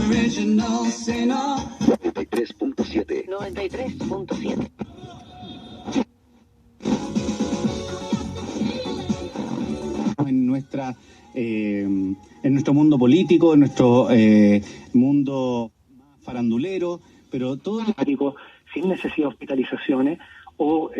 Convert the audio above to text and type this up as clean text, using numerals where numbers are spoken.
original sinner. 93.7. 93.7. En nuestro mundo político, en nuestro mundo más farandulero, pero todo sin necesidad de hospitalizaciones o